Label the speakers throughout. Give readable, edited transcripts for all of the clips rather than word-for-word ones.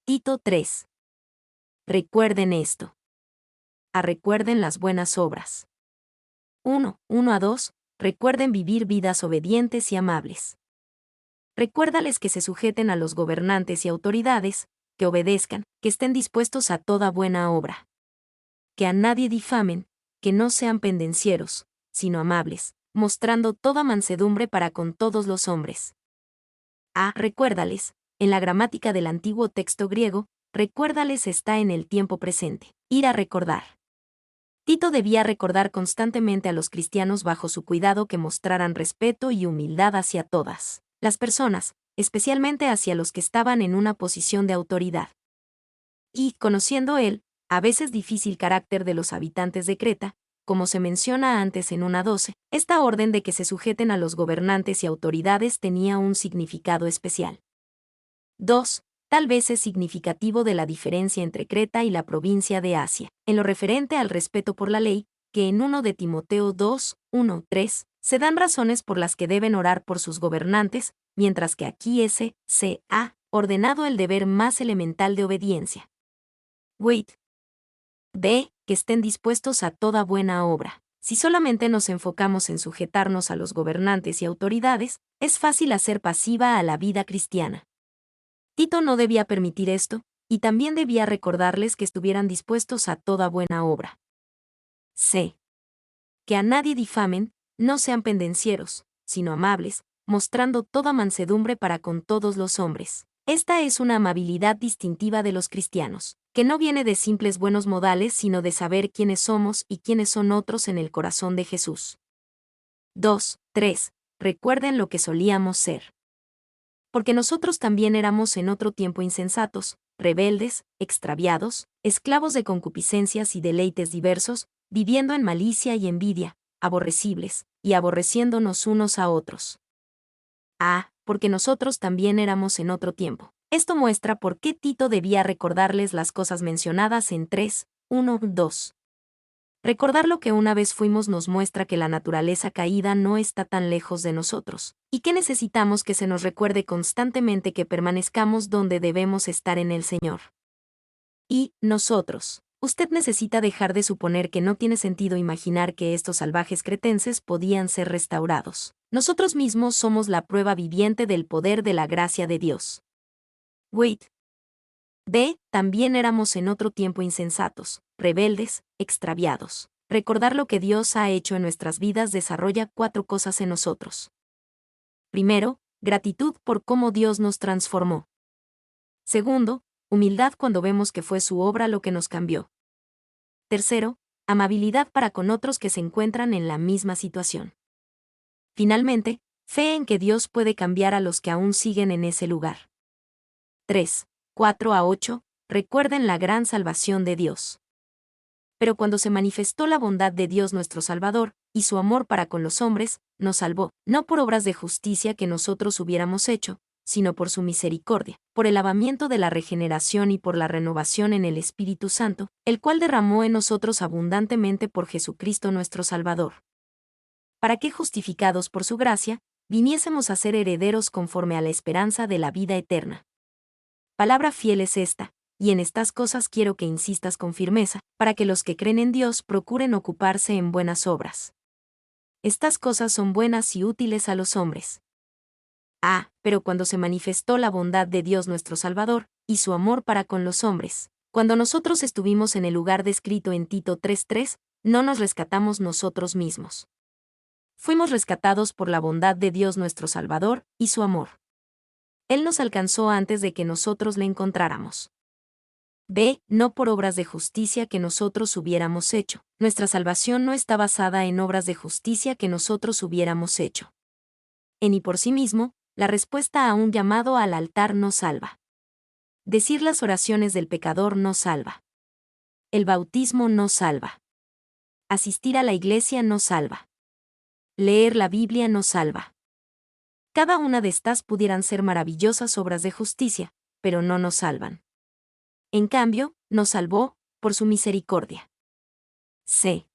Speaker 1: Tito 3. Recuerden esto. Recuerden las buenas obras. 1:1-2. Recuerden vivir vidas obedientes y amables. Recuérdales que se sujeten a los gobernantes y autoridades, que obedezcan, que estén dispuestos a toda buena obra. Que a nadie difamen, que no sean pendencieros, sino amables, mostrando toda mansedumbre para con todos los hombres. Recuérdales, en la gramática del antiguo texto griego, recuérdales está en el tiempo presente. Ir a recordar. Tito debía recordar constantemente a los cristianos bajo su cuidado que mostraran respeto y humildad hacia todas las personas, especialmente hacia los que estaban en una posición de autoridad. Y, conociendo él, a veces difícil carácter de los habitantes de Creta, como se menciona antes en 1:12, esta orden de que se sujeten a los gobernantes y autoridades tenía un significado especial. 2. Tal vez es significativo de la diferencia entre Creta y la provincia de Asia, en lo referente al respeto por la ley, que en 1 de Timoteo 2:1-3, se dan razones por las que deben orar por sus gobernantes, mientras que aquí se ha ordenado el deber más elemental de obediencia. B. Que estén dispuestos a toda buena obra. Si solamente nos enfocamos en sujetarnos a los gobernantes y autoridades, es fácil hacer pasiva a la vida cristiana. Tito no debía permitir esto, y también debía recordarles que estuvieran dispuestos a toda buena obra. C. Que a nadie difamen, no sean pendencieros, sino amables, mostrando toda mansedumbre para con todos los hombres. Esta es una amabilidad distintiva de los cristianos, que no viene de simples buenos modales sino de saber quiénes somos y quiénes son otros en el corazón de Jesús. 2:3. Recuerden lo que solíamos ser. Porque nosotros también éramos en otro tiempo insensatos, rebeldes, extraviados, esclavos de concupiscencias y deleites diversos, viviendo en malicia y envidia, aborrecibles, y aborreciéndonos unos a otros. Porque nosotros también éramos en otro tiempo. Esto muestra por qué Tito debía recordarles las cosas mencionadas en 3:1-2. Recordar lo que una vez fuimos nos muestra que la naturaleza caída no está tan lejos de nosotros, y que necesitamos que se nos recuerde constantemente que permanezcamos donde debemos estar en el Señor. Y nosotros. Usted necesita dejar de suponer que no tiene sentido imaginar que estos salvajes cretenses podían ser restaurados. Nosotros mismos somos la prueba viviente del poder de la gracia de Dios. B. También éramos en otro tiempo insensatos, rebeldes, extraviados. Recordar lo que Dios ha hecho en nuestras vidas desarrolla 4 cosas en nosotros. Primero, gratitud por cómo Dios nos transformó. Segundo, humildad cuando vemos que fue su obra lo que nos cambió. Tercero, amabilidad para con otros que se encuentran en la misma situación. Finalmente, fe en que Dios puede cambiar a los que aún siguen en ese lugar. 3:4-8, recuerden la gran salvación de Dios. Pero cuando se manifestó la bondad de Dios nuestro Salvador, y su amor para con los hombres, nos salvó, no por obras de justicia que nosotros hubiéramos hecho, sino por su misericordia, por el lavamiento de la regeneración y por la renovación en el Espíritu Santo, el cual derramó en nosotros abundantemente por Jesucristo nuestro Salvador. Para que, justificados por su gracia, viniésemos a ser herederos conforme a la esperanza de la vida eterna. Palabra fiel es esta, y en estas cosas quiero que insistas con firmeza, para que los que creen en Dios procuren ocuparse en buenas obras. Estas cosas son buenas y útiles a los hombres. Pero cuando se manifestó la bondad de Dios nuestro Salvador, y su amor para con los hombres, cuando nosotros estuvimos en el lugar descrito en Tito 3:3, no nos rescatamos nosotros mismos. Fuimos rescatados por la bondad de Dios nuestro Salvador, y su amor. Él nos alcanzó antes de que nosotros le encontráramos. B. No por obras de justicia que nosotros hubiéramos hecho. Nuestra salvación no está basada en obras de justicia que nosotros hubiéramos hecho. En y por sí mismo, la respuesta a un llamado al altar no salva. Decir las oraciones del pecador no salva. El bautismo no salva. Asistir a la iglesia no salva. Leer la Biblia no salva. Cada una de estas pudieran ser maravillosas obras de justicia, pero no nos salvan. En cambio, nos salvó, por su misericordia. C.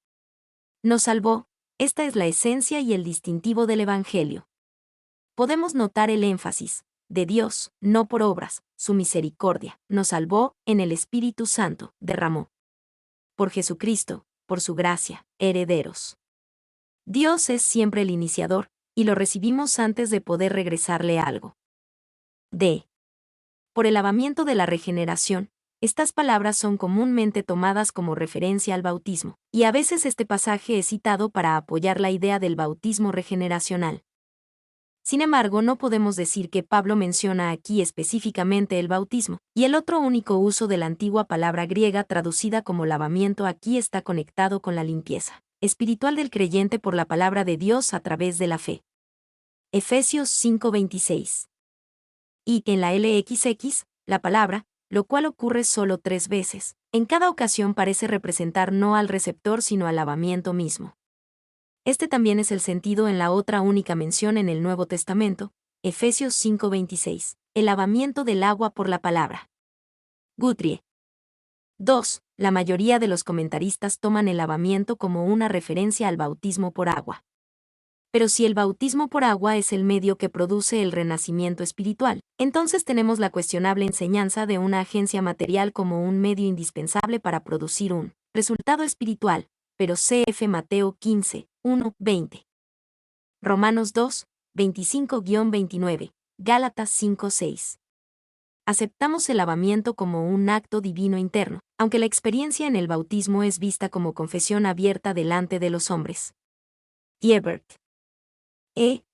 Speaker 1: Nos salvó, esta es la esencia y el distintivo del Evangelio. Podemos notar el énfasis, de Dios, no por obras, su misericordia, nos salvó, en el Espíritu Santo, derramó. Por Jesucristo, por su gracia, herederos. Dios es siempre el iniciador, y lo recibimos antes de poder regresarle algo. D. Por el lavamiento de la regeneración, estas palabras son comúnmente tomadas como referencia al bautismo, y a veces este pasaje es citado para apoyar la idea del bautismo regeneracional. Sin embargo, no podemos decir que Pablo menciona aquí específicamente el bautismo, y el otro único uso de la antigua palabra griega traducida como lavamiento aquí está conectado con la limpieza espiritual del creyente por la palabra de Dios a través de la fe. Efesios 5:26. Y en la LXX, la palabra, lo cual ocurre solo 3 veces, en cada ocasión parece representar no al receptor sino al lavamiento mismo. Este también es el sentido en la otra única mención en el Nuevo Testamento, Efesios 5:26, el lavamiento del agua por la palabra. Guthrie. 2. La mayoría de los comentaristas toman el lavamiento como una referencia al bautismo por agua. Pero si el bautismo por agua es el medio que produce el renacimiento espiritual, entonces tenemos la cuestionable enseñanza de una agencia material como un medio indispensable para producir un resultado espiritual, pero cf. Mateo 15, 1, 20. Romanos 2, 25-29, Gálatas 5, 6. Aceptamos el lavamiento como un acto divino interno, aunque la experiencia en el bautismo es vista como confesión abierta delante de los hombres. Ebert.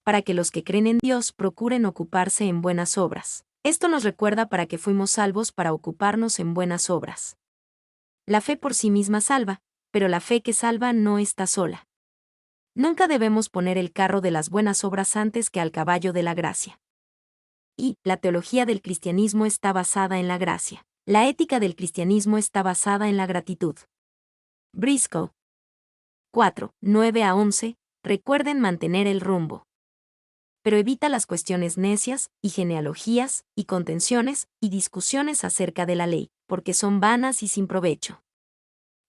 Speaker 1: Para que los que creen en Dios procuren ocuparse en buenas obras. Esto nos recuerda para que fuimos salvos para ocuparnos en buenas obras. La fe por sí misma salva, pero la fe que salva no está sola. Nunca debemos poner el carro de las buenas obras antes que al caballo de la gracia. Y la teología del cristianismo está basada en la gracia. La ética del cristianismo está basada en la gratitud. Briscoe. 4, 9-11. Recuerden mantener el rumbo. Pero evita las cuestiones necias, y genealogías, y contenciones, y discusiones acerca de la ley, porque son vanas y sin provecho.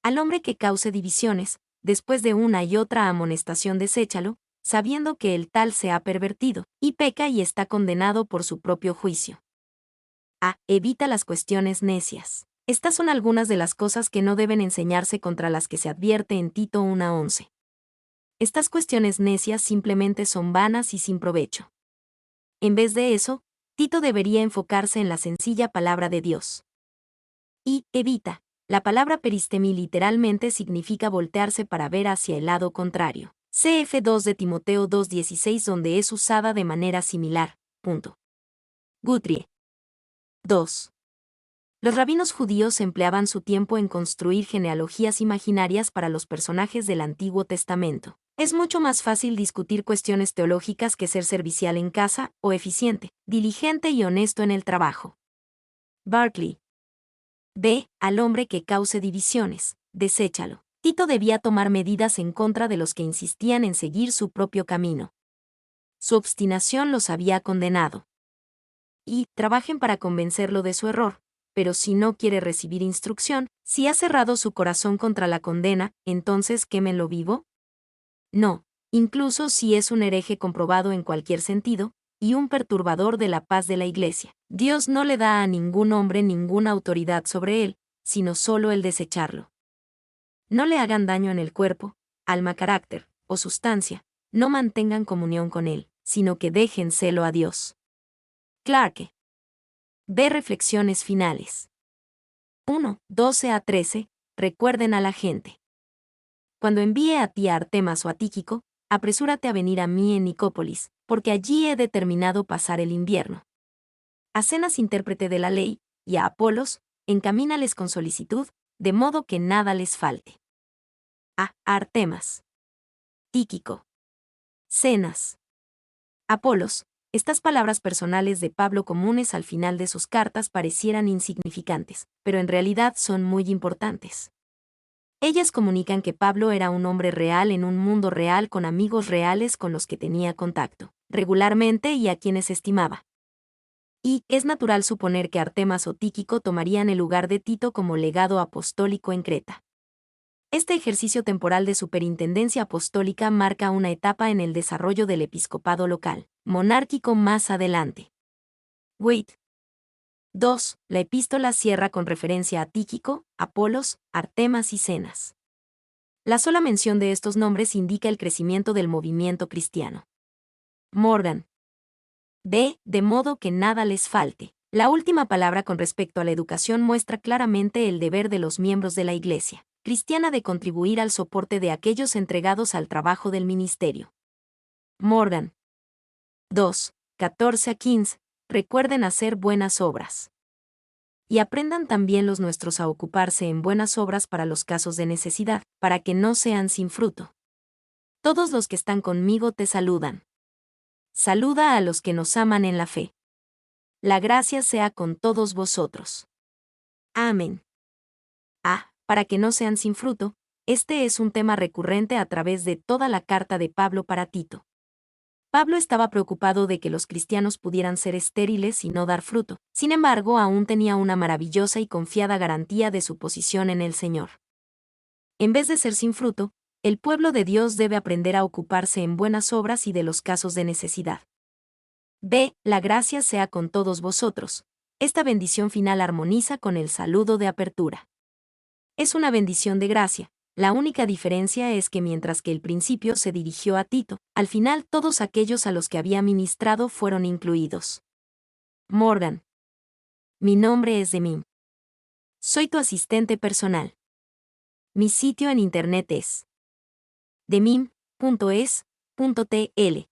Speaker 1: Al hombre que cause divisiones, después de una y otra amonestación deséchalo, sabiendo que el tal se ha pervertido, y peca y está condenado por su propio juicio. Evita las cuestiones necias. Estas son algunas de las cosas que no deben enseñarse contra las que se advierte en Tito 1:11. Estas cuestiones necias simplemente son vanas y sin provecho. En vez de eso, Tito debería enfocarse en la sencilla palabra de Dios. Y evita. La palabra peristemi literalmente significa voltearse para ver hacia el lado contrario. Cf. 2 de Timoteo 2:16 donde es usada de manera similar. Guthrie. 2. Los rabinos judíos empleaban su tiempo en construir genealogías imaginarias para los personajes del Antiguo Testamento. Es mucho más fácil discutir cuestiones teológicas que ser servicial en casa, o eficiente, diligente y honesto en el trabajo. Barclay. Al hombre que cause divisiones, deséchalo. Tito debía tomar medidas en contra de los que insistían en seguir su propio camino. Su obstinación los había condenado. Y trabajen para convencerlo de su error, pero si no quiere recibir instrucción, si ha cerrado su corazón contra la condena, entonces quémenlo vivo. No, incluso si es un hereje comprobado en cualquier sentido, y un perturbador de la paz de la Iglesia. Dios no le da a ningún hombre ninguna autoridad sobre él, sino solo el desecharlo. No le hagan daño en el cuerpo, alma, carácter, o sustancia, no mantengan comunión con él, sino que déjenselo a Dios. Clarke. Reflexiones finales. 1, 12-13, recuerden a la gente. Cuando envíe a ti a Artemas o a Tíquico, apresúrate a venir a mí en Nicópolis, porque allí he determinado pasar el invierno. A Zenas intérprete de la ley, y a Apolos, encamínales con solicitud, de modo que nada les falte. A Artemas. Tíquico. Zenas. Apolos. Estas palabras personales de Pablo comunes al final de sus cartas parecieran insignificantes, pero en realidad son muy importantes. Ellas comunican que Pablo era un hombre real en un mundo real con amigos reales con los que tenía contacto, regularmente y a quienes estimaba. Y es natural suponer que Artemas o Tíquico tomarían el lugar de Tito como legado apostólico en Creta. Este ejercicio temporal de superintendencia apostólica marca una etapa en el desarrollo del episcopado local, monárquico más adelante. Wait. 2. La epístola cierra con referencia a Tíquico, Apolos, Artemas y Zenas. La sola mención de estos nombres indica el crecimiento del movimiento cristiano. Morgan. D. De modo que nada les falte. La última palabra con respecto a la educación muestra claramente el deber de los miembros de la Iglesia cristiana de contribuir al soporte de aquellos entregados al trabajo del ministerio. Morgan. 2. 14 a 15. Recuerden hacer buenas obras. Y aprendan también los nuestros a ocuparse en buenas obras para los casos de necesidad, para que no sean sin fruto. Todos los que están conmigo te saludan. Saluda a los que nos aman en la fe. La gracia sea con todos vosotros. Amén. Para que no sean sin fruto, este es un tema recurrente a través de toda la carta de Pablo para Tito. Pablo estaba preocupado de que los cristianos pudieran ser estériles y no dar fruto, sin embargo aún tenía una maravillosa y confiada garantía de su posición en el Señor. En vez de ser sin fruto, el pueblo de Dios debe aprender a ocuparse en buenas obras y de los casos de necesidad. B. La gracia sea con todos vosotros. Esta bendición final armoniza con el saludo de apertura. Es una bendición de gracia. La única diferencia es que mientras que el principio se dirigió a Tito, al final todos aquellos a los que había ministrado fueron incluidos. Morgan. Mi nombre es Demim. Soy tu asistente personal. Mi sitio en internet es demim.es.tl.